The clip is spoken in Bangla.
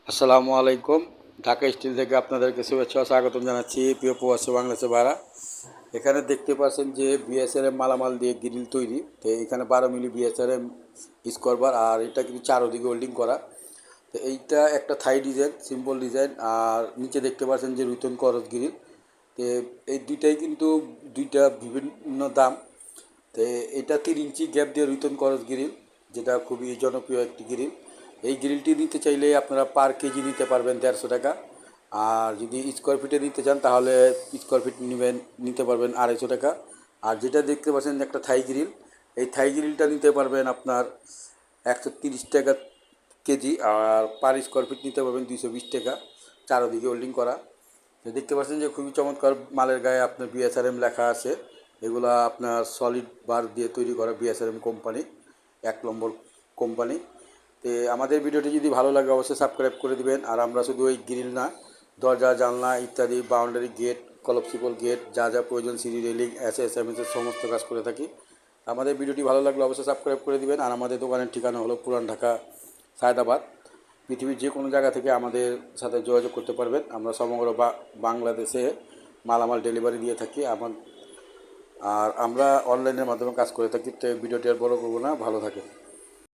আসসালামু আলাইকুম। ঢাকা স্টিল থেকে আপনাদেরকে শুভেচ্ছা ও স্বাগতম জানাচ্ছি প্রিয় প্রবাসী বাংলাদেশের ভাড়া। এখানে দেখতে পাচ্ছেন যে বিএসআরএম মালামাল দিয়ে গ্রিল তৈরি। তো এখানে 12 মিলি বিএসআরএম স্কোয়ার বার, আর এটা কিন্তু চারোদিকে ওয়েল্ডিং করা। তো এইটা একটা থাই ডিজাইন, সিম্পল ডিজাইন। আর নিচে দেখতে পাচ্ছেন যে রুতন করস গ্রিল। তো এই দুইটাই কিন্তু দুইটা বিভিন্ন দাম। তো এটা 3 ইঞ্চি গ্যাপ দিয়ে রুতন করস গ্রিল, যেটা খুবই জনপ্রিয় একটি গ্রিল। এই গ্রিলটি নিতে চাইলে আপনারা পার কেজি নিতে পারবেন 150 টাকা। আর যদি স্কোয়ার ফিটে নিতে চান তাহলে স্কোয়ার ফিট নিতে পারবেন 250 টাকা। আর যেটা দেখতে পাচ্ছেন একটা থাই গ্রিল, এই থাই গ্রিলটা নিতে পারবেন আপনার 130 টাকা কেজি। আর পার স্কোয়ার ফিট নিতে পারবেন 220 টাকা, চারোদিকে হোল্ডিং করা। তো দেখতে পাচ্ছেন যে খুবই চমৎকার, মালের গায়ে আপনার বিএসআরএম লেখা আছে। এগুলো আপনার সলিড বার দিয়ে তৈরি করা বিএসআরএম কোম্পানি, 1 নম্বর কোম্পানি। তো আমাদের ভিডিওটি যদি ভালো লাগে অবশ্যই সাবস্ক্রাইব করে দিবেন। আর আমরা শুধু ওই গ্রিল না, দরজা জানলা ইত্যাদি, বাউন্ডারি গেট, কলপসিবল গেট, যা যা প্রয়োজন, সিঁড়ি রেলিং, এসএসএমএসের সমস্ত কাজ করে থাকি। আমাদের ভিডিওটি ভালো লাগলে অবশ্যই সাবস্ক্রাইব করে দিবেন। আর আমাদের দোকানের ঠিকানা হলো পুরান ঢাকা, সায়দাবাদ। পৃথিবীর যে কোনো জায়গা থেকে আমাদের সাথে যোগাযোগ করতে পারবেন। আমরা সমগ্র বাংলাদেশে মালামাল ডেলিভারি দিয়ে থাকি। আর আমরা অনলাইনের মাধ্যমে কাজ করে থাকি। তো ভিডিওটি আর বড় করবো না, ভালো থাকে।